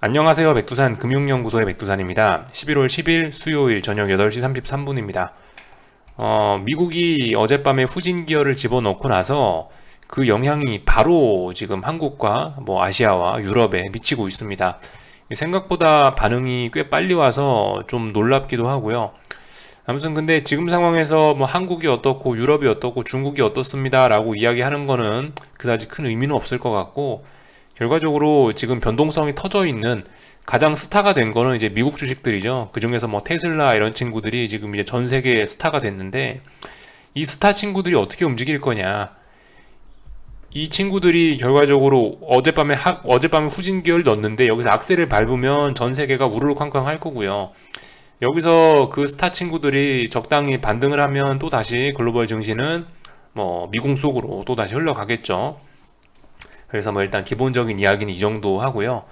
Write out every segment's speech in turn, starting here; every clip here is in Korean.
안녕하세요. 백두산 금융연구소의 백두산입니다. 11월 10일 수요일 저녁 8시 33분입니다. 미국이 어젯밤에 후진 기어를 집어넣고 나서 그 영향이 바로 지금 한국과 아시아와 유럽에 미치고 있습니다. 생각보다 반응이 꽤 빨리 와서 좀 놀랍기도 하고요. 아무튼 근데 지금 상황에서 한국이 어떻고 유럽이 어떻고 중국이 어떻습니다 라고 이야기하는 거는 그다지 큰 의미는 없을 것 같고, 결과적으로 지금 변동성이 터져 있는 가장 스타가 된 거는 이제 미국 주식들이죠. 그 중에서 테슬라 이런 친구들이 지금 이제 전 세계의 스타가 됐는데, 이 스타 친구들이 어떻게 움직일 거냐. 이 친구들이 결과적으로 어젯밤에 후진 기어를 넣었는데 여기서 악셀을 밟으면 전 세계가 우르르쾅쾅 할 거고요. 여기서 그 스타 친구들이 적당히 반등을 하면 또 다시 글로벌 증시는 미궁 속으로 또 다시 흘러가겠죠. 그래서 일단 기본적인 이야기는 이 정도 하고요.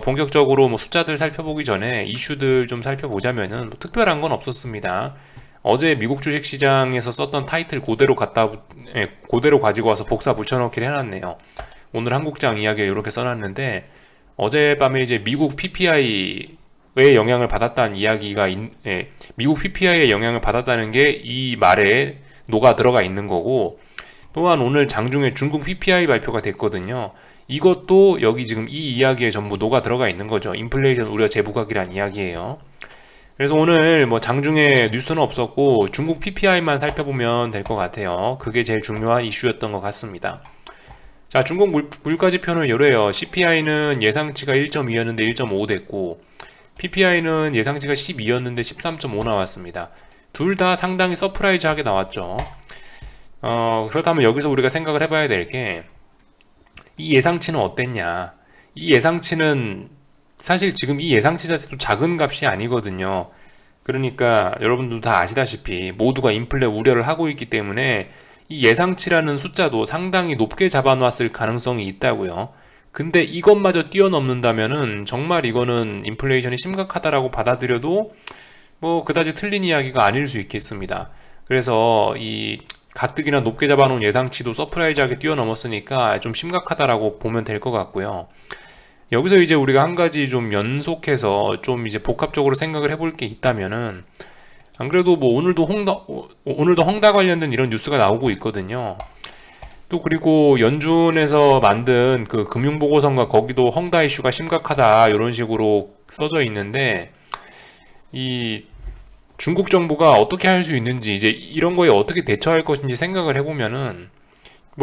본격적으로 숫자들 살펴보기 전에 이슈들 좀 살펴보자면은 특별한 건 없었습니다. 어제 미국 주식시장에서 썼던 타이틀 그대로 가지고 와서 복사 붙여넣기를 해놨네요. 오늘 한국장 이야기를 이렇게 써놨는데, 어젯밤에 이제 미국 PPI의 영향을 받았다는 이야기가 미국 PPI의 영향을 받았다는 게 이 말에 녹아 들어가 있는 거고, 또한 오늘 장중에 중국 PPI 발표가 됐거든요. 이것도 여기 지금 이 이야기에 전부 녹아 들어가 있는 거죠. 인플레이션 우려 재부각이란 이야기예요. 그래서 오늘 장중에 뉴스는 없었고 중국 PPI만 살펴보면 될 것 같아요. 그게 제일 중요한 이슈였던 것 같습니다. 자, 중국 물가지표는 이래요. CPI는 예상치가 1.2였는데 1.5 됐고, PPI는 예상치가 12였는데 13.5 나왔습니다. 둘 다 상당히 서프라이즈하게 나왔죠. 그렇다면 여기서 우리가 생각을 해봐야 될 게, 이 예상치는 어땠냐. 이 예상치는 사실 지금 이 예상치 자체도 작은 값이 아니거든요. 그러니까 여러분들도 다 아시다시피 모두가 인플레 우려를 하고 있기 때문에 이 예상치라는 숫자도 상당히 높게 잡아놨을 가능성이 있다고요. 근데 이것마저 뛰어넘는다면은 정말 이거는 인플레이션이 심각하다라고 받아들여도 그다지 틀린 이야기가 아닐 수 있겠습니다. 그래서 이 가뜩이나 높게 잡아놓은 예상치도 서프라이즈하게 뛰어넘었으니까 좀 심각하다라고 보면 될 것 같고요. 여기서 이제 우리가 한 가지 좀 연속해서 좀 이제 복합적으로 생각을 해볼 게 있다면은, 안 그래도 오늘도 헝다 관련된 이런 뉴스가 나오고 있거든요. 또 그리고 연준에서 만든 그 금융보고서인가, 거기도 헝다 이슈가 심각하다 이런 식으로 써져 있는데, 이 중국 정부가 어떻게 할 수 있는지, 이제 이런 거에 어떻게 대처할 것인지 생각을 해보면은,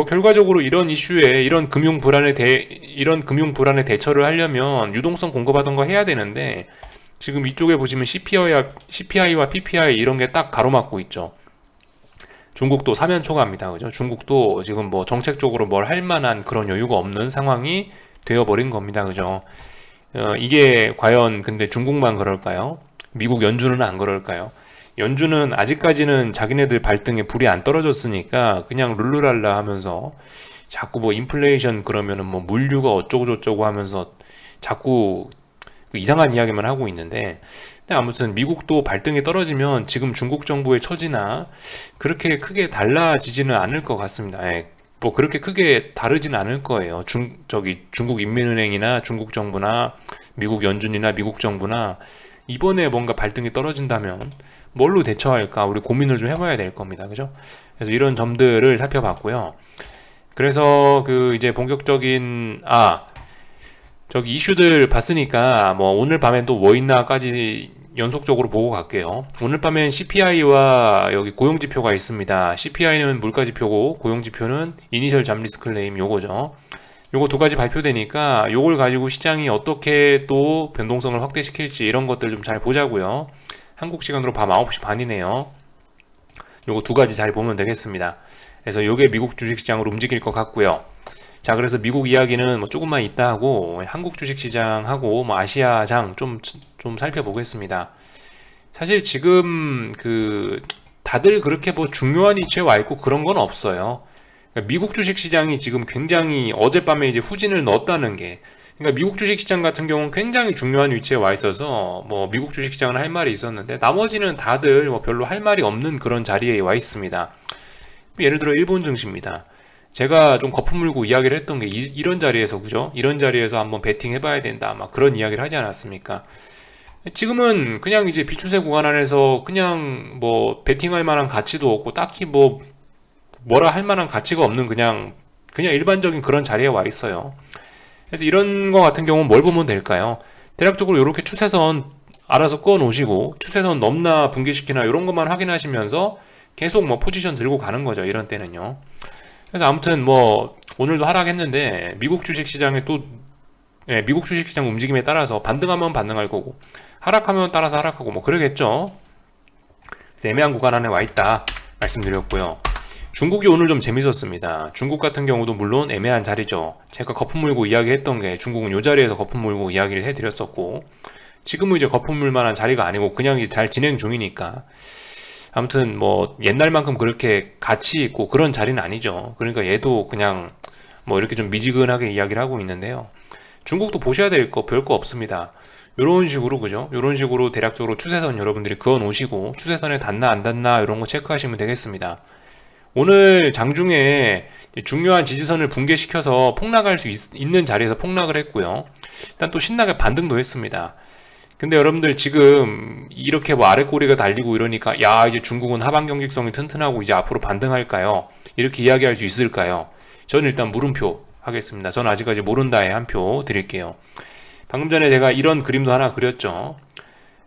결과적으로 이런 이슈에 이런 금융 불안에 대처를 하려면 유동성 공급하던 거 해야 되는데, 지금 이쪽에 보시면 CPI와 PPI 이런 게 딱 가로막고 있죠. 중국도 사면초가입니다. 그죠? 중국도 지금 정책적으로 뭘 할 만한 그런 여유가 없는 상황이 되어버린 겁니다. 그죠? 이게 과연 근데 중국만 그럴까요? 미국 연준은 안 그럴까요? 연준은 아직까지는 자기네들 발등에 불이 안 떨어졌으니까 그냥 룰루랄라 하면서 자꾸 인플레이션 그러면은 물류가 어쩌고저쩌고 하면서 자꾸 이상한 이야기만 하고 있는데, 근데 아무튼 미국도 발등에 떨어지면 지금 중국 정부의 처지나 그렇게 크게 달라지지는 않을 것 같습니다. 그렇게 크게 다르지는 않을 거예요. 중국 인민은행이나 중국 정부나 미국 연준이나 미국 정부나 이번에 뭔가 발등이 떨어진다면 뭘로 대처할까 우리 고민을 좀 해봐야 될 겁니다. 그죠? 그래서 이런 점들을 살펴봤고요. 그래서 이제 본격적인 저기 이슈들 봤으니까 오늘 밤엔 또 뭐 있나까지 연속적으로 보고 갈게요. 오늘 밤엔 CPI와 여기 고용지표가 있습니다. CPI는 물가지표고 고용지표는 이니셜 잡리스 클레임 요거죠. 요거 두 가지 발표되니까 요걸 가지고 시장이 어떻게 또 변동성을 확대시킬지 이런 것들 좀 잘 보자고요. 한국 시간으로 밤 9시 반이네요. 요거 두 가지 잘 보면 되겠습니다. 그래서 요게 미국 주식시장으로 움직일 것 같고요. 자, 그래서 미국 이야기는 조금만 있다 하고 한국 주식시장하고 아시아장 좀 살펴보겠습니다. 사실 지금 다들 그렇게 중요한 위치에 와 있고 그런 건 없어요. 미국 주식시장이 지금 굉장히 어젯밤에 이제 후진을 넣었다는 게, 그러니까 미국 주식시장 같은 경우는 굉장히 중요한 위치에 와 있어서 미국 주식시장은 할 말이 있었는데 나머지는 다들 별로 할 말이 없는 그런 자리에 와 있습니다. 예를 들어 일본 증시입니다. 제가 좀 거품 물고 이야기를 했던 게 이런 자리에서, 그죠? 이런 자리에서 한번 베팅 해봐야 된다, 막 그런 이야기를 하지 않았습니까? 지금은 그냥 이제 비추세 구간 안에서 그냥 뭐 베팅할 만한 가치도 없고 딱히 뭐라 할 만한 가치가 없는 그냥 일반적인 그런 자리에 와 있어요. 그래서 이런 거 같은 경우는 뭘 보면 될까요? 대략적으로 이렇게 추세선 알아서 꺼 놓으시고 추세선 넘나 붕괴시키나 이런 것만 확인하시면서 계속 뭐 포지션 들고 가는 거죠. 이런 때는요. 그래서 아무튼 뭐 오늘도 하락했는데 미국 주식시장에 또 미국 주식시장 움직임에 따라서 반등하면 반등할 거고 하락하면 따라서 하락하고 뭐 그러겠죠. 그래서 애매한 구간 안에 와 있다 말씀드렸고요. 중국이 오늘 좀 재밌었습니다. 중국 같은 경우도 물론 애매한 자리죠. 제가 거품 물고 이야기했던 게 중국은 이 자리에서 거품 물고 이야기를 해드렸었고 지금은 이제 거품 물 만한 자리가 아니고 그냥 이제 잘 진행 중이니까 아무튼 뭐 옛날만큼 그렇게 가치 있고 그런 자리는 아니죠. 그러니까 얘도 그냥 뭐 이렇게 좀 미지근하게 이야기를 하고 있는데요. 중국도 보셔야 될 거 별거 없습니다. 요런 식으로, 그죠? 요런 식으로 대략적으로 추세선 여러분들이 그어 놓으시고 추세선에 닿나 안 닿나 이런 거 체크하시면 되겠습니다. 오늘 장중에 중요한 지지선을 붕괴시켜서 폭락할 수 있는 자리에서 폭락을 했고요. 일단 또 신나게 반등도 했습니다. 근데 여러분들 지금 이렇게 뭐 아래 꼬리가 달리고 이러니까 야 이제 중국은 하방 경직성이 튼튼하고 이제 앞으로 반등할까요? 이렇게 이야기할 수 있을까요? 저는 일단 물음표 하겠습니다. 저는 아직까지 모른다에 한 표 드릴게요. 방금 전에 제가 이런 그림도 하나 그렸죠.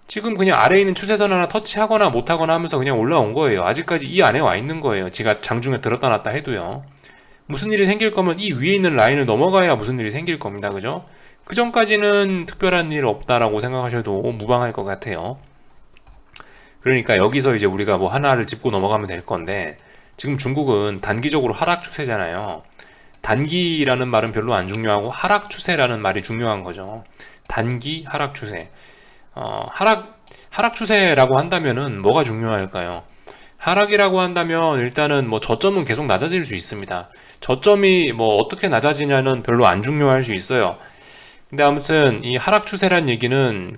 지금 그냥 아래에 있는 추세선 하나 터치하거나 못하거나 하면서 그냥 올라온 거예요. 아직까지 이 안에 와 있는 거예요. 제가 장중에 들었다 놨다 해도요. 무슨 일이 생길 거면 이 위에 있는 라인을 넘어가야 무슨 일이 생길 겁니다. 그죠? 그 전까지는 특별한 일 없다라고 생각하셔도 무방할 것 같아요. 그러니까 여기서 이제 우리가 뭐 하나를 짚고 넘어가면 될 건데 지금 중국은 단기적으로 하락 추세잖아요. 단기라는 말은 별로 안 중요하고 하락 추세라는 말이 중요한 거죠. 단기 하락 추세. 하락 추세라고 한다면은 뭐가 중요할까요? 하락이라고 한다면 일단은 뭐 저점은 계속 낮아질 수 있습니다. 저점이 뭐 어떻게 낮아지냐는 별로 안 중요할 수 있어요. 근데 아무튼 이 하락 추세란 얘기는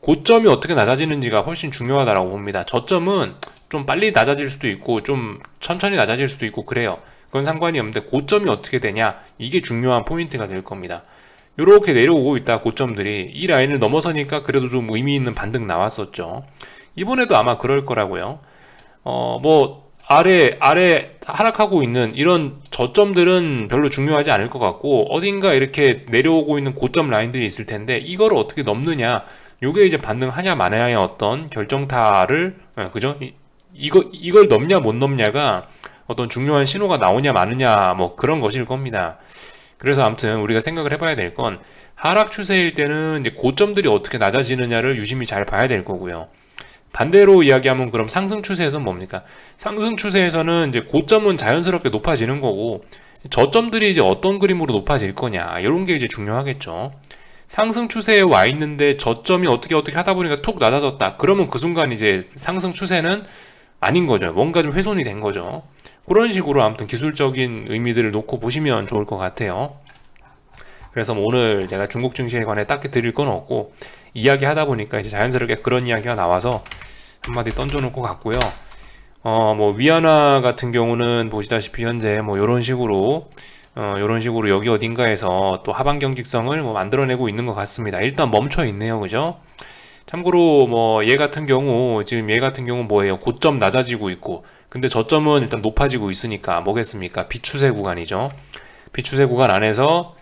고점이 어떻게 낮아지는지가 훨씬 중요하다고 봅니다. 저점은 좀 빨리 낮아질 수도 있고 좀 천천히 낮아질 수도 있고 그래요. 그건 상관이 없는데 고점이 어떻게 되냐 이게 중요한 포인트가 될 겁니다. 이렇게 내려오고 있다 고점들이 이 라인을 넘어서니까 그래도 좀 의미 있는 반등 나왔었죠. 이번에도 아마 그럴 거라고요. 뭐 아래 하락하고 있는 이런 저점들은 별로 중요하지 않을 것 같고 어딘가 이렇게 내려오고 있는 고점 라인들이 있을 텐데 이거를 어떻게 넘느냐 요게 이제 반등하냐 마냐의 어떤 결정타를 그죠? 이걸 넘냐 못 넘냐가 어떤 중요한 신호가 나오냐 마느냐 뭐 그런 것일 겁니다. 그래서 아무튼 우리가 생각을 해봐야 될 건 하락 추세일 때는 이제 고점들이 어떻게 낮아지느냐를 유심히 잘 봐야 될 거고요. 반대로 이야기하면 그럼 상승 추세에서는 뭡니까? 상승 추세에서는 이제 고점은 자연스럽게 높아지는 거고 저점들이 이제 어떤 그림으로 높아질 거냐 이런 게 이제 중요하겠죠. 상승 추세에 와 있는데 저점이 어떻게 하다 보니까 툭 낮아졌다. 그러면 그 순간 이제 상승 추세는 아닌 거죠. 뭔가 좀 훼손이 된 거죠. 그런 식으로 아무튼 기술적인 의미들을 놓고 보시면 좋을 것 같아요. 그래서 뭐 오늘 제가 중국 증시에 관해 딱히 드릴 건 없고 이야기 하다 보니까 이제 자연스럽게 그런 이야기가 나와서 한마디 던져놓고 갔고요. 뭐 위안화 같은 경우는 보시다시피 현재 뭐 요런 식으로 여기 어딘가에서 또 하방 경직성을 뭐 만들어내고 있는 것 같습니다. 일단 멈춰 있네요. 그죠? 참고로 뭐 얘 같은 경우 뭐예요? 고점 낮아지고 있고 근데 저점은 일단 높아지고 있으니까 뭐겠습니까? 비추세 구간이죠. 비추세 구간 안에서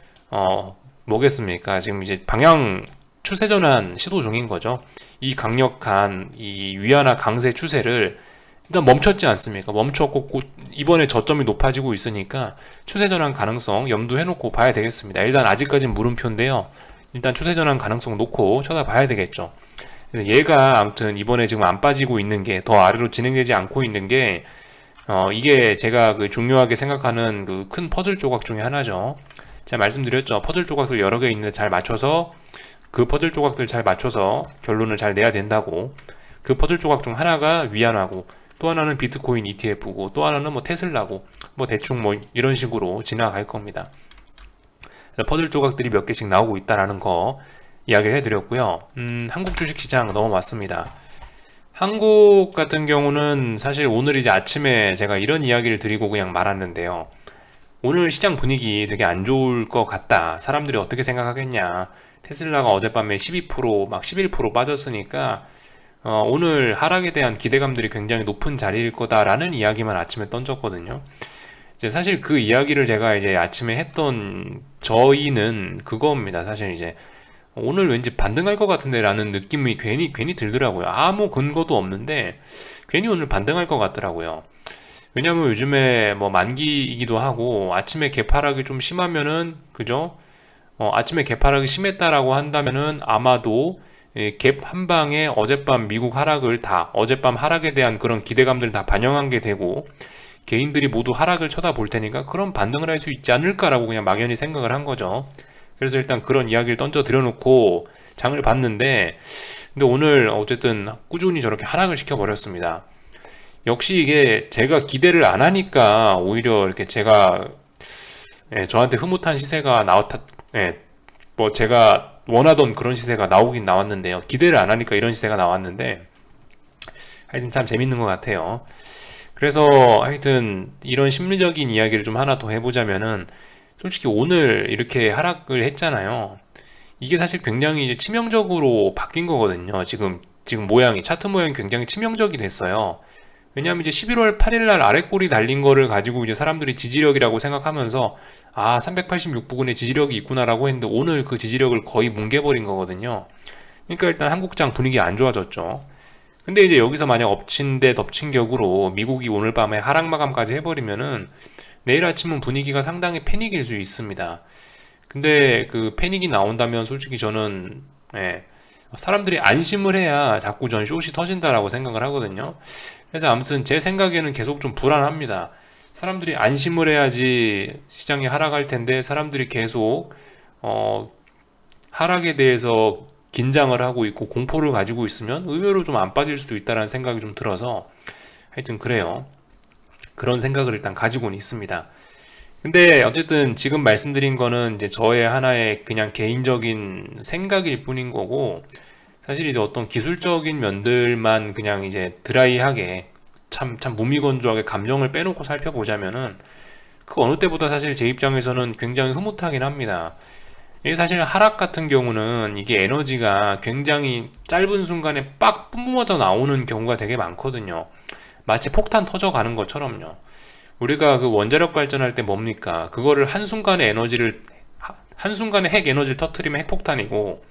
뭐겠습니까? 지금 이제 방향 추세 전환 시도 중인 거죠. 이 강력한 이 위안화 강세 추세를 일단 멈췄지 않습니까? 멈췄고 이번에 저점이 높아지고 있으니까 추세 전환 가능성 염두해 놓고 봐야 되겠습니다. 일단 아직까지는 물음표인데요. 일단 추세 전환 가능성 놓고 쳐다봐야 되겠죠. 얘가 아무튼 이번에 지금 안 빠지고 있는 게 더 아래로 진행되지 않고 있는 게 이게 제가 그 중요하게 생각하는 그 큰 퍼즐 조각 중에 하나죠. 제가 말씀드렸죠. 퍼즐 조각들 여러 개 있는데 잘 맞춰서 그 퍼즐 조각들 잘 맞춰서 결론을 잘 내야 된다고. 그 퍼즐 조각 중 하나가 위안화고 또 하나는 비트코인 ETF고 또 하나는 뭐 테슬라고 뭐 대충 뭐 이런 식으로 지나갈 겁니다. 퍼즐 조각들이 몇 개씩 나오고 있다라는 거 이야기를 해드렸고요. 한국 주식시장 넘어왔습니다. 한국 같은 경우는 사실 오늘 이제 아침에 제가 이런 이야기를 드리고 그냥 말았는데요. 오늘 시장 분위기 되게 안 좋을 것 같다. 사람들이 어떻게 생각하겠냐. 테슬라가 어젯밤에 12%, 막 11% 빠졌으니까 오늘 하락에 대한 기대감들이 굉장히 높은 자리일 거다라는 이야기만 아침에 던졌거든요. 이제 사실 그 이야기를 제가 이제 아침에 했던 저희는 그겁니다. 사실 이제 오늘 왠지 반등할 것 같은데 라는 느낌이 괜히 들더라고요. 아무 근거도 없는데 괜히 오늘 반등할 것 같더라고요. 왜냐면 요즘에 뭐 만기이기도 하고 아침에 개파락이 좀 심하면은 그죠? 아침에 개파락이 심했다라고 한다면은 아마도 갭 한 방에 어젯밤 미국 하락을 다 어젯밤 하락에 대한 그런 기대감들을 다 반영한 게 되고 개인들이 모두 하락을 쳐다볼 테니까 그런 반등을 할 수 있지 않을까라고 그냥 막연히 생각을 한 거죠. 그래서 일단 그런 이야기를 던져 드려놓고 장을 봤는데 근데 오늘 어쨌든 꾸준히 저렇게 하락을 시켜버렸습니다. 역시 이게 제가 기대를 안 하니까 오히려 이렇게 제가 저한테 흐뭇한 시세가 나왔다. 뭐 제가 원하던 그런 시세가 나오긴 나왔는데요. 기대를 안 하니까 이런 시세가 나왔는데 하여튼 참 재밌는 것 같아요. 그래서 하여튼 이런 심리적인 이야기를 좀 하나 더 해보자면은 솔직히 오늘 이렇게 하락을 했잖아요. 이게 사실 굉장히 이제 치명적으로 바뀐 거거든요. 지금 모양이 차트 모양이 굉장히 치명적이 됐어요. 왜냐하면 이제 11월 8일 날 아래꼬리 달린 거를 가지고 이제 사람들이 지지력이라고 생각하면서 386부근에 지지력이 있구나라고 했는데 오늘 그 지지력을 거의 뭉개버린 거거든요. 그러니까 일단 한국장 분위기 안 좋아졌죠. 근데 이제 여기서 만약 엎친 데 덮친 격으로 미국이 오늘 밤에 하락 마감까지 해버리면은 내일 아침은 분위기가 상당히 패닉일 수 있습니다. 근데 그 패닉이 나온다면 솔직히 저는 사람들이 안심을 해야 자꾸 전 숏이 터진다라고 생각을 하거든요. 그래서 아무튼 제 생각에는 계속 좀 불안합니다. 사람들이 안심을 해야지 시장이 하락할 텐데 사람들이 계속 어, 하락에 대해서 긴장을 하고 있고 공포를 가지고 있으면 의외로 좀 안 빠질 수도 있다는 생각이 좀 들어서 하여튼 그래요. 그런 생각을 일단 가지고는 있습니다. 근데 어쨌든 지금 말씀드린 거는 이제 저의 하나의 그냥 개인적인 생각일 뿐인 거고 사실 이제 어떤 기술적인 면들만 그냥 이제 드라이하게 참 무미건조하게 감정을 빼놓고 살펴보자면은 그 어느 때보다 사실 제 입장에서는 굉장히 흐뭇하긴 합니다. 이게 사실 하락 같은 경우는 이게 에너지가 굉장히 짧은 순간에 빡 뿜어져 나오는 경우가 되게 많거든요. 마치 폭탄 터져가는 것처럼요. 우리가 그 원자력 발전할 때 뭡니까? 그거를 한순간에 핵 에너지를 터트리면 핵폭탄이고,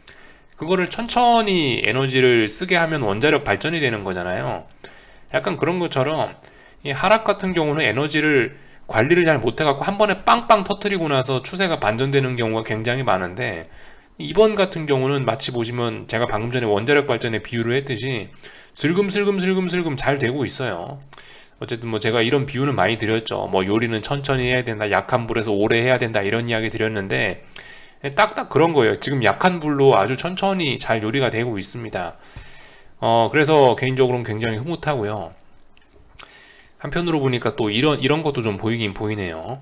그거를 천천히 에너지를 쓰게 하면 원자력 발전이 되는 거잖아요. 약간 그런 것처럼, 이 하락 같은 경우는 에너지를 관리를 잘 못해갖고 한 번에 빵빵 터트리고 나서 추세가 반전되는 경우가 굉장히 많은데, 이번 같은 경우는 마치 보시면 제가 방금 전에 원자력 발전에 비유를 했듯이 슬금슬금 잘 되고 있어요. 어쨌든 뭐 제가 이런 비유는 많이 드렸죠. 뭐 요리는 천천히 해야 된다, 약한 불에서 오래 해야 된다 이런 이야기 드렸는데 딱딱 그런 거예요. 지금 약한 불로 아주 천천히 잘 요리가 되고 있습니다. 그래서 개인적으로는 굉장히 흐뭇하고요. 한편으로 보니까 또 이런 것도 좀 보이긴 보이네요.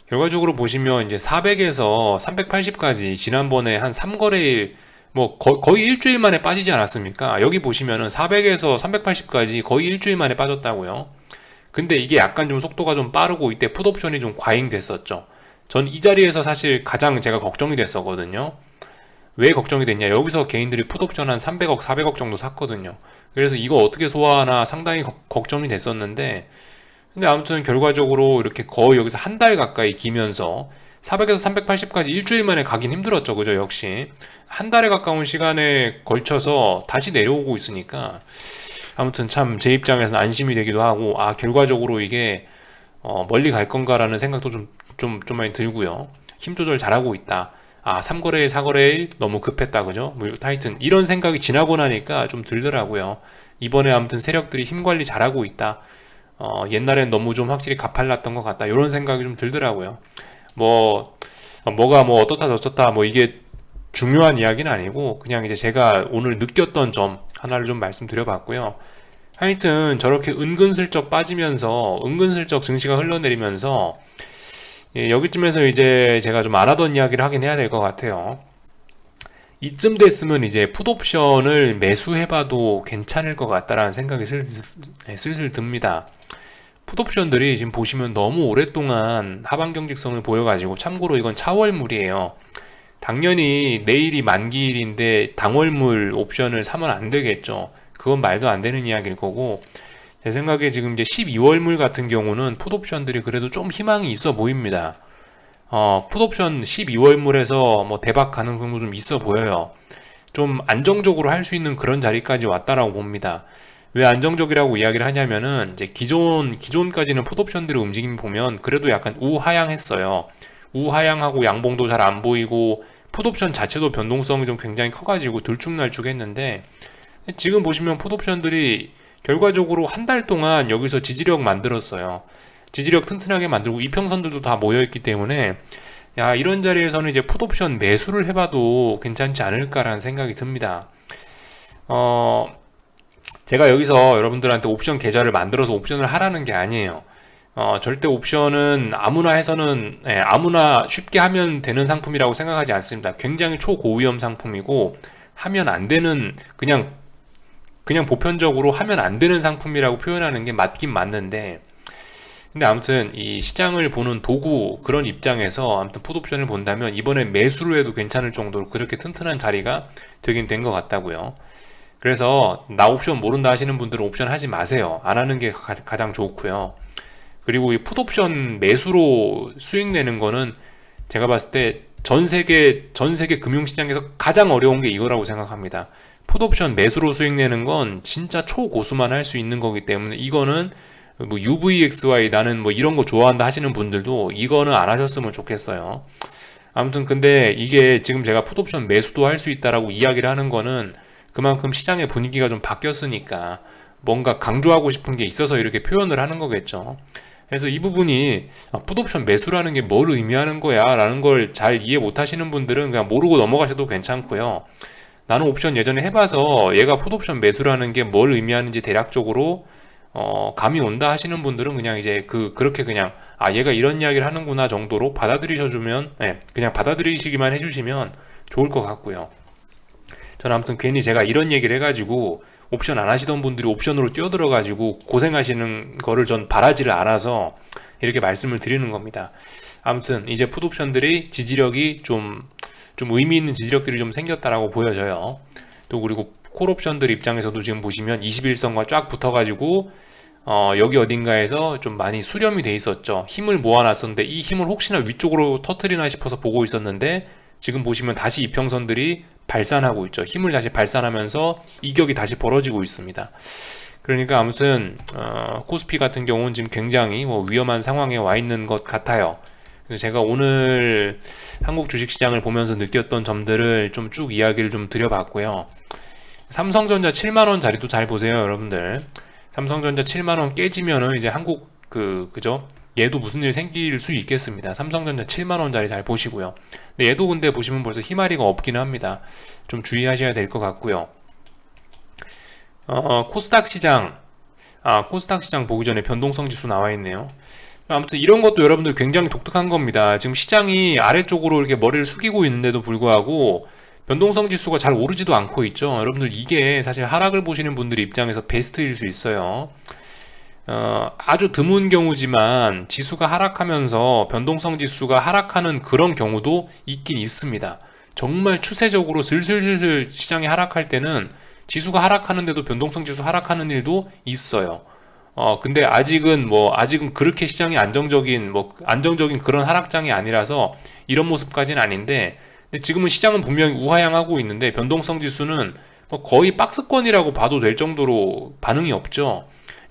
결과적으로 보시면 이제 400에서 380까지 지난번에 한 3거래일 뭐 거의 일주일 만에 빠지지 않았습니까? 여기 보시면은 400에서 380까지 거의 일주일 만에 빠졌다고요. 근데 이게 약간 좀 속도가 좀 빠르고 이때 풋옵션이 좀 과잉됐었죠. 전 이 자리에서 사실 가장 제가 걱정이 됐었거든요. 왜 걱정이 됐냐? 여기서 개인들이 풋옵션 한 300억, 400억 정도 샀거든요. 그래서 이거 어떻게 소화하나 상당히 걱정이 됐었는데 근데 아무튼 결과적으로 이렇게 거의 여기서 한 달 가까이 기면서 400에서 380까지 일주일 만에 가긴 힘들었죠. 그죠? 역시 한 달에 가까운 시간에 걸쳐서 다시 내려오고 있으니까 아무튼 참 제 입장에서는 안심이 되기도 하고 결과적으로 이게 멀리 갈 건가라는 생각도 좀 많이 들고요. 힘 조절 잘하고 있다. 3거래일 4거래일 너무 급했다. 그죠? 뭐 하여튼 이런 생각이 지나고 나니까 좀 들더라고요. 이번에 아무튼 세력들이 힘 관리 잘하고 있다. 옛날엔 너무 좀 확실히 가팔랐던 것 같다. 이런 생각이 좀 들더라고요. 뭐가 뭐 어떻다 저렇다 뭐 이게 중요한 이야기는 아니고 그냥 이제 제가 오늘 느꼈던 점 하나를 좀 말씀드려 봤고요. 하여튼 저렇게 은근슬쩍 빠지면서 은근슬쩍 증시가 흘러내리면서 여기쯤에서 이제 제가 좀 안 하던 이야기를 하긴 해야 될 것 같아요. 이쯤 됐으면 이제 풋옵션을 매수해봐도 괜찮을 것 같다라는 생각이 슬슬 듭니다. 풋옵션들이 지금 보시면 너무 오랫동안 하방 경직성을 보여가지고, 참고로 이건 차월물이에요. 당연히 내일이 만기일인데 당월물 옵션을 사면 안 되겠죠. 그건 말도 안 되는 이야기일 거고, 제 생각에 지금 이제 12월물 같은 경우는 풋옵션들이 그래도 좀 희망이 있어 보입니다. 풋옵션 12월물에서 뭐 대박 가능성도 좀 있어 보여요. 좀 안정적으로 할 수 있는 그런 자리까지 왔다라고 봅니다. 왜 안정적이라고 이야기를 하냐면은, 이제 기존까지는 풋옵션들의 움직임 보면 그래도 약간 우하향했어요. 우하향하고 양봉도 잘 안 보이고 풋옵션 자체도 변동성이 좀 굉장히 커가지고 들쭉날쭉했는데, 지금 보시면 풋옵션들이 결과적으로 한 달 동안 여기서 지지력 만들었어요. 지지력 튼튼하게 만들고 이평선들도 다 모여있기 때문에, 야, 이런 자리에서는 이제 풋옵션 매수를 해봐도 괜찮지 않을까라는 생각이 듭니다. 제가 여기서 여러분들한테 옵션 계좌를 만들어서 옵션을 하라는 게 아니에요. 절대 옵션은 아무나 해서는, 아무나 쉽게 하면 되는 상품이라고 생각하지 않습니다. 굉장히 초고위험 상품이고, 하면 안 되는, 그냥 보편적으로 하면 안 되는 상품이라고 표현하는 게 맞긴 맞는데, 근데 아무튼 이 시장을 보는 도구, 그런 입장에서 아무튼 풋옵션을 본다면 이번에 매수를 해도 괜찮을 정도로 그렇게 튼튼한 자리가 되긴 된 것 같다고요. 그래서 나 옵션 모른다 하시는 분들은 옵션 하지 마세요. 안 하는 게 가장 좋고요. 그리고 이 풋옵션 매수로 수익 내는 거는 제가 봤을 때 전 세계 금융시장에서 가장 어려운 게 이거라고 생각합니다. 풋옵션 매수로 수익 내는 건 진짜 초고수만 할 수 있는 거기 때문에, 이거는 뭐 UVXY 나는 뭐 이런 거 좋아한다 하시는 분들도 이거는 안 하셨으면 좋겠어요. 아무튼 근데 이게 지금 제가 풋옵션 매수도 할 수 있다라고 이야기를 하는 거는 그만큼 시장의 분위기가 좀 바뀌었으니까 뭔가 강조하고 싶은 게 있어서 이렇게 표현을 하는 거겠죠. 그래서 이 부분이 풋옵션 매수라는 게 뭘 의미하는 거야 라는 걸 잘 이해 못 하시는 분들은 그냥 모르고 넘어가셔도 괜찮고요. 나는 옵션 예전에 해봐서 얘가 풋옵션 매수라는 게 뭘 의미하는지 대략적으로 감이 온다 하시는 분들은 그냥 이제 그렇게 그냥 얘가 이런 이야기를 하는구나 정도로 받아들이셔주면, 그냥 받아들이시기만 해주시면 좋을 것 같고요. 저는 아무튼 괜히 제가 이런 얘기를 해가지고 옵션 안 하시던 분들이 옵션으로 뛰어들어가지고 고생하시는 거를 전 바라지를 않아서 이렇게 말씀을 드리는 겁니다. 아무튼 이제 풋옵션들이 지지력이 좀 의미 있는 지지력들이 좀 생겼다라고 보여져요. 또 그리고 콜옵션들 입장에서도 지금 보시면 21선과 쫙 붙어가지고 여기 어딘가에서 좀 많이 수렴이 돼 있었죠. 힘을 모아놨었는데 이 힘을 혹시나 위쪽으로 터트리나 싶어서 보고 있었는데, 지금 보시면 다시 이평선들이 발산하고 있죠. 힘을 다시 발산하면서 이격이 다시 벌어지고 있습니다. 그러니까 아무튼 코스피 같은 경우는 지금 굉장히 뭐 위험한 상황에 와 있는 것 같아요. 그래서 제가 오늘 한국 주식시장을 보면서 느꼈던 점들을 좀 쭉 이야기를 좀 드려봤고요. 삼성전자 7만원 자리도 잘 보세요, 여러분들. 삼성전자 7만원 깨지면은 이제 한국 그죠? 얘도 무슨 일 생길 수 있겠습니다. 삼성전자 7만원 자리 잘 보시고요. 근데 얘도 근데 보시면 벌써 희마리가 없기는 합니다. 좀 주의하셔야 될 것 같고요. 코스닥 시장, 코스닥 시장 보기 전에 변동성 지수 나와 있네요. 아무튼 이런 것도 여러분들 굉장히 독특한 겁니다. 지금 시장이 아래쪽으로 이렇게 머리를 숙이고 있는데도 불구하고 변동성 지수가 잘 오르지도 않고 있죠. 여러분들 이게 사실 하락을 보시는 분들 입장에서 베스트일 수 있어요. 아주 드문 경우지만 지수가 하락하면서 변동성 지수가 하락하는 그런 경우도 있긴 있습니다. 정말 추세적으로 슬슬슬슬 시장이 하락할 때는 지수가 하락하는데도 변동성 지수 하락하는 일도 있어요. 근데 아직은 그렇게 시장이 안정적인 그런 하락장이 아니라서 이런 모습까지는 아닌데, 근데 지금은 시장은 분명히 우하향하고 있는데 변동성 지수는 거의 박스권이라고 봐도 될 정도로 반응이 없죠.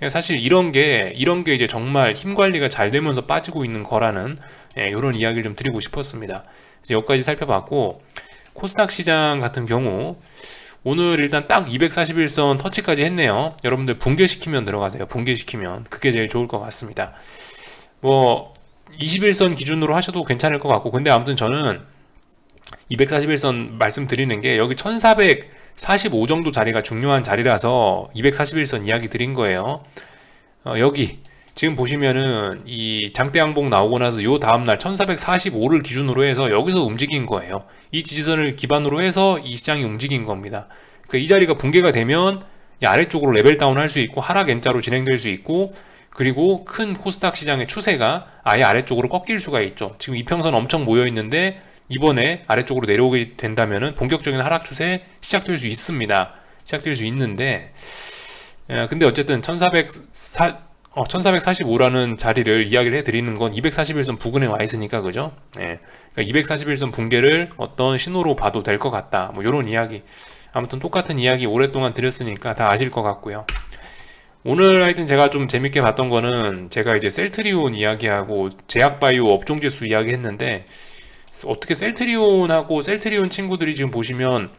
사실 이런 게 이제 정말 힘 관리가 잘 되면서 빠지고 있는 거라는, 이런 이야기를 좀 드리고 싶었습니다. 여기까지 살펴봤고, 코스닥 시장 같은 경우 오늘 일단 딱 241선 터치까지 했네요. 여러분들 붕괴시키면 들어가세요. 붕괴시키면 그게 제일 좋을 것 같습니다. 뭐 21선 기준으로 하셔도 괜찮을 것 같고, 근데 아무튼 저는 241선 말씀드리는 게 여기 1445 정도 자리가 중요한 자리라서 241선 이야기 드린 거예요. 여기 지금 보시면은 이 장대 양봉 나오고 나서 요 다음날 1445를 기준으로 해서 여기서 움직인 거예요. 이 지지선을 기반으로 해서 이 시장이 움직인 겁니다. 그러니까 이 자리가 붕괴가 되면 아래쪽으로 레벨 다운 할 수 있고 하락 N자로 진행될 수 있고, 그리고 큰 코스닥 시장의 추세가 아예 아래쪽으로 꺾일 수가 있죠. 지금 이평선 엄청 모여 있는데 이번에 아래쪽으로 내려오게 된다면은 본격적인 하락 추세 시작될 수 있습니다. 시작될 수 있는데, 근데 어쨌든 1445라는 자리를 이야기를 해드리는 건 241선 부근에 와 있으니까, 그죠? 예. 그러니까 241선 붕괴를 어떤 신호로 봐도 될 것 같다. 뭐 요런 이야기. 아무튼 똑같은 이야기 오랫동안 드렸으니까 다 아실 것 같고요. 오늘 하여튼 제가 좀 재밌게 봤던 거는 제가 이제 셀트리온 이야기하고 제약바이오 업종지수 이야기 했는데, 어떻게 셀트리온하고 셀트리온 친구들이 지금 보시면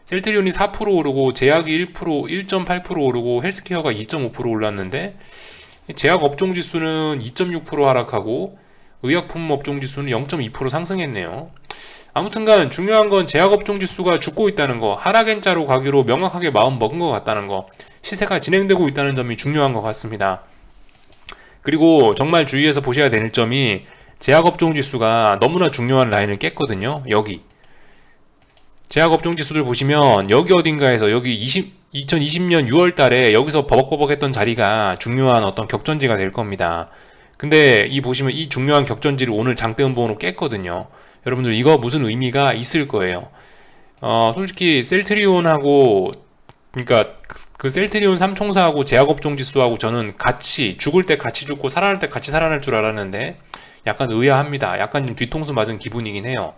셀트리온이 4% 오르고 제약이 1%, 1.8% 오르고 헬스케어가 2.5% 올랐는데, 제약 업종 지수는 2.6% 하락하고 의약품 업종 지수는 0.2% 상승했네요. 아무튼간 중요한 건 제약 업종 지수가 죽고 있다는 거, 하락 N자로 가기로 명확하게 마음 먹은 것 같다는 거, 시세가 진행되고 있다는 점이 중요한 것 같습니다. 그리고 정말 주의해서 보셔야 될 점이 제약업종 지수가 너무나 중요한 라인을 깼거든요. 여기 제약업종 지수들 보시면 여기 어딘가에서 여기 2020년 6월 달에 여기서 버벅버벅 했던 자리가 중요한 어떤 격전지가 될 겁니다. 근데 이 보시면 이 중요한 격전지를 오늘 장대 음봉으로 깼거든요. 여러분들 이거 무슨 의미가 있을 거예요. 솔직히 셀트리온하고, 그러니까 그 셀트리온 삼총사하고 제약업종 지수하고 저는 같이 죽을 때 같이 죽고 살아날 때 같이 살아날 줄 알았는데 약간 의아합니다. 약간 좀 뒤통수 맞은 기분이긴 해요.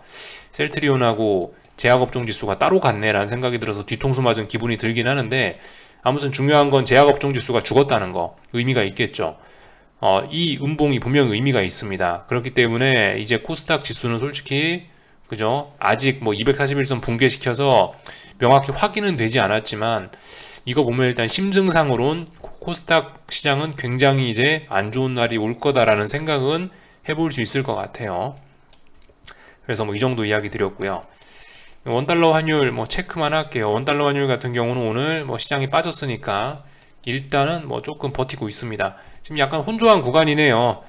셀트리온하고 제약업종 지수가 따로 갔네라는 생각이 들어서 뒤통수 맞은 기분이 들긴 하는데, 아무튼 중요한 건 제약업종 지수가 죽었다는 거 의미가 있겠죠. 이 음봉이 분명 의미가 있습니다. 그렇기 때문에 이제 코스닥 지수는 솔직히, 그죠? 아직 뭐 241선 붕괴시켜서 명확히 확인은 되지 않았지만 이거 보면 일단 심증상으론 코스닥 시장은 굉장히 이제 안 좋은 날이 올 거다라는 생각은 해볼 수 있을 것 같아요. 그래서 뭐 이 정도 이야기 드렸고요. 원달러 환율 뭐 체크만 할게요. 원달러 환율 같은 경우는 오늘 뭐 시장이 빠졌으니까 일단은 뭐 조금 버티고 있습니다. 지금 약간 혼조한 구간이네요.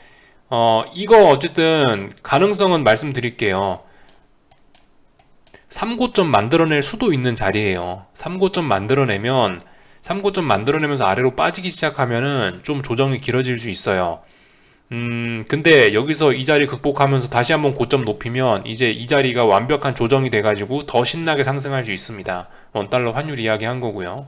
이거 어쨌든 가능성은 말씀드릴게요. 3고점 만들어낼 수도 있는 자리예요. 3고점 만들어내면서 아래로 빠지기 시작하면은 좀 조정이 길어질 수 있어요. 근데 여기서 이 자리 극복하면서 다시 한번 고점 높이면 이제 이 자리가 완벽한 조정이 돼가지고 더 신나게 상승할 수 있습니다. 원달러 환율 이야기 한 거고요.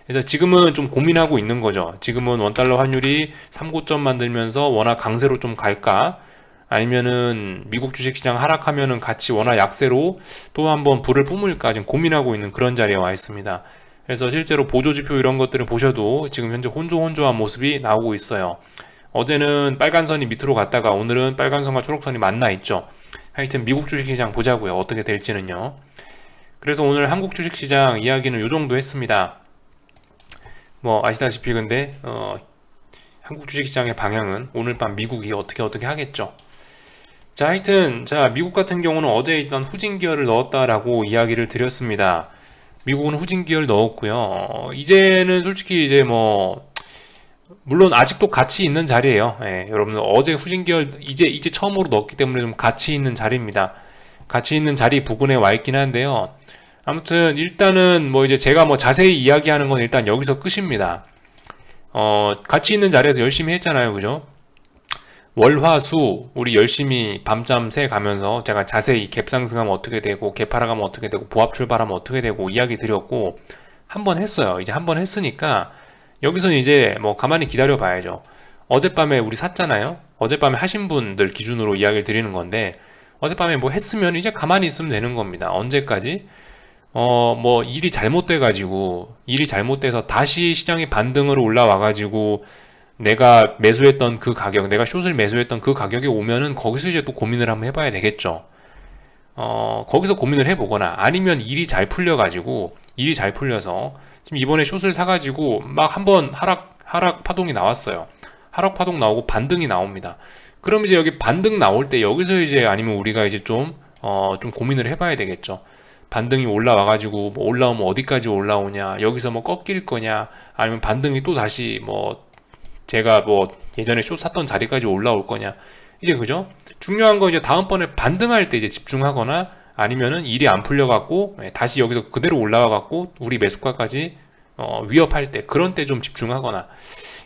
그래서 지금은 좀 고민하고 있는 거죠. 지금은 원달러 환율이 3고점 만들면서 원화 강세로 좀 갈까? 아니면은 미국 주식시장 하락하면은 같이 원화 약세로 또 한번 불을 뿜을까 지금 고민하고 있는 그런 자리에 와 있습니다. 그래서 실제로 보조지표 이런 것들을 보셔도 지금 현재 혼조한 모습이 나오고 있어요. 어제는 빨간선이 밑으로 갔다가 오늘은 빨간선과 초록선이 만나 있죠. 하여튼 미국 주식시장 보자고요. 어떻게 될지는요. 그래서 오늘 한국 주식시장 이야기는 요 정도 했습니다. 뭐 아시다시피 근데 한국 주식시장의 방향은 오늘 밤 미국이 어떻게 하겠죠. 자, 하여튼 미국 같은 경우는 어제 일단 후진 기어를 넣었다라고 이야기를 드렸습니다. 미국은 후진 기어를 넣었고요. 이제는 솔직히 이제 뭐 물론 아직도 가치 있는 자리예요. 예, 여러분들 어제 후진 기어 이제 처음으로 넣었기 때문에 좀 가치 있는 자리입니다. 가치 있는 자리 부근에 와 있긴 한데요. 아무튼 일단은 뭐 이제 제가 뭐 자세히 이야기하는 건 일단 여기서 끝입니다. 가치 있는 자리에서 열심히 했잖아요, 그죠? 월화수 우리 열심히 밤잠 새 가면서 제가 자세히 갭 상승하면 어떻게 되고 갭 하락하면 어떻게 되고 보합 출발하면 어떻게 되고 이야기 드렸고 한번 했어요. 이제 한번 했으니까 여기서는 이제 뭐 가만히 기다려 봐야죠. 어젯밤에 우리 샀잖아요. 어젯밤에 하신 분들 기준으로 이야기를 드리는 건데 어젯밤에 뭐 했으면 이제 가만히 있으면 되는 겁니다. 언제까지? 뭐 일이 잘못돼서 다시 시장이 반등으로 올라와 가지고 내가 매수했던 그 가격, 내가 숏을 매수했던 그 가격이 오면은 거기서 이제 또 고민을 한번 해봐야 되겠죠. 거기서 고민을 해보거나 아니면 일이 잘 풀려서 지금 이번에 숏을 사가지고 막 한번 하락 파동이 나왔어요. 하락 파동 나오고 반등이 나옵니다. 그럼 이제 여기 반등 나올 때 여기서 이제 아니면 우리가 이제 좀 고민을 해봐야 되겠죠. 반등이 올라와가지고 뭐 올라오면 어디까지 올라오냐, 여기서 뭐 꺾일 거냐, 아니면 반등이 또 다시 뭐 제가 뭐 예전에 숏 샀던 자리까지 올라올 거냐, 이제 그죠? 중요한 건 이제 다음번에 반등할 때 이제 집중하거나 아니면은 일이 안 풀려갖고 다시 여기서 그대로 올라와갖고 우리 매수가까지 위협할 때 그런 때 좀 집중하거나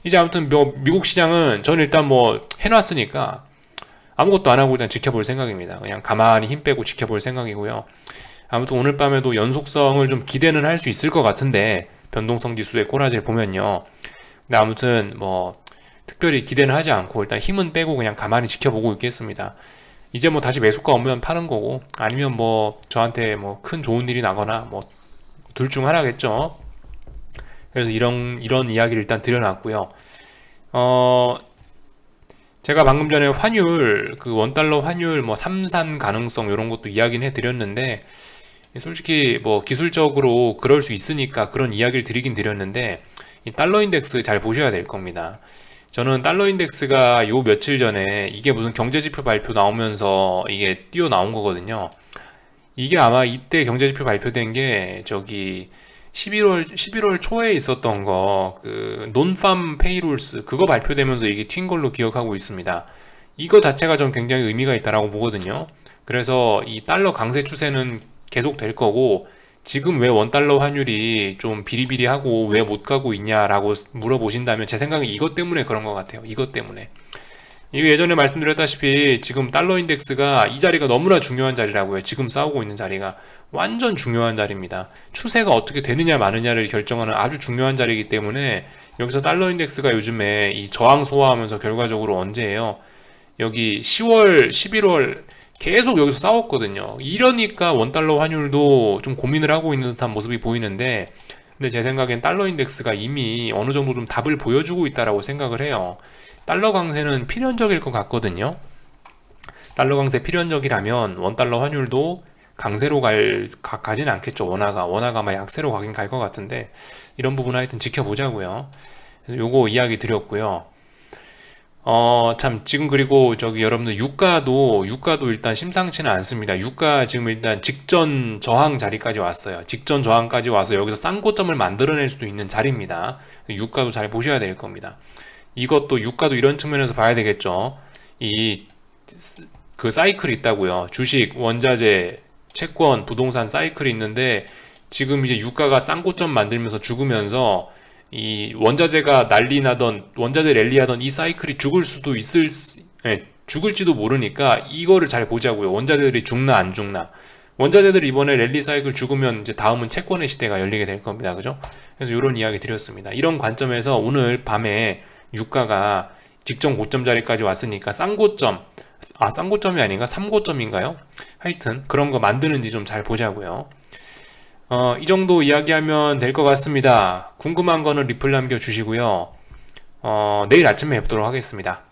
이제 아무튼 뭐 미국 시장은 저는 일단 뭐 해놨으니까 아무것도 안 하고 일단 지켜볼 생각입니다. 그냥 가만히 힘 빼고 지켜볼 생각이고요. 아무튼 오늘 밤에도 연속성을 좀 기대는 할 수 있을 것 같은데, 변동성 지수의 꼬라지를 보면요. 근데 아무튼 뭐 특별히 기대는 하지 않고 일단 힘은 빼고 그냥 가만히 지켜보고 있겠습니다. 이제 뭐 다시 매수가 오면 파는 거고, 아니면 뭐 저한테 뭐 큰 좋은 일이 나거나 뭐 둘 중 하나겠죠. 그래서 이런 이야기를 일단 드려놨고요. 어, 제가 방금 전에 환율, 그 원달러 환율 뭐 삼산 가능성 이런 것도 이야기는 해드렸는데, 솔직히 뭐 기술적으로 그럴 수 있으니까 그런 이야기를 드리긴 드렸는데, 이 달러 인덱스 잘 보셔야 될 겁니다. 저는 달러 인덱스가 요 며칠 전에 이게 무슨 경제지표 발표 나오면서 이게 뛰어 나온 거거든요. 이게 아마 이때 경제지표 발표된 게 저기 11월 초에 있었던 거, 그 논팜 페이롤스 그거 발표되면서 이게 튄 걸로 기억하고 있습니다. 이거 자체가 좀 굉장히 의미가 있다라고 보거든요. 그래서 이 달러 강세 추세는 계속 될 거고, 지금 왜 원달러 환율이 좀 비리비리하고 왜 못 가고 있냐라고 물어보신다면 제 생각엔 이것 때문에 그런 것 같아요. 이것 때문에. 이거 예전에 말씀드렸다시피 지금 달러 인덱스가 이 자리가 너무나 중요한 자리라고요. 지금 싸우고 있는 자리가 완전 중요한 자리입니다. 추세가 어떻게 되느냐 마느냐를 결정하는 아주 중요한 자리이기 때문에, 여기서 달러 인덱스가 요즘에 이 저항 소화하면서 결과적으로 언제예요? 여기 10월, 11월 계속 여기서 싸웠거든요. 이러니까 원달러 환율도 좀 고민을 하고 있는 듯한 모습이 보이는데, 근데 제 생각엔 달러 인덱스가 이미 어느 정도 좀 답을 보여주고 있다라고 생각을 해요. 달러 강세는 필연적일 것 같거든요. 달러 강세 필연적이라면 원달러 환율도 강세로 가진 않겠죠. 원화가 아마 약세로 가긴 갈 것 같은데, 이런 부분 하여튼 지켜보자고요. 그래서 요거 이야기 드렸고요. 참, 지금 그리고 저기 여러분들 유가도 일단 심상치는 않습니다. 유가 지금 일단 직전 저항 자리까지 왔어요. 직전 저항까지 와서 여기서 쌍고점을 만들어낼 수도 있는 자리입니다. 유가도 잘 보셔야 될 겁니다. 이것도 유가도 이런 측면에서 봐야 되겠죠. 그 사이클이 있다고요. 주식, 원자재, 채권, 부동산 사이클이 있는데, 지금 이제 유가가 쌍고점 만들면서 죽으면서 이 원자재가 원자재 랠리하던 이 사이클이 죽을지도 모르니까 이거를 잘 보자고요. 원자재들이 죽나 안 죽나. 원자재들이 이번에 랠리 사이클 죽으면 이제 다음은 채권의 시대가 열리게 될 겁니다. 그죠? 그래서 이런 이야기 드렸습니다. 이런 관점에서 오늘 밤에 유가가 직전 고점 자리까지 왔으니까 쌍고점이 아닌가? 3고점인가요? 하여튼 그런 거 만드는지 좀 잘 보자고요. 이 정도 이야기하면 될 것 같습니다. 궁금한 거는 리플 남겨주시고요. 내일 아침에 뵙도록 하겠습니다.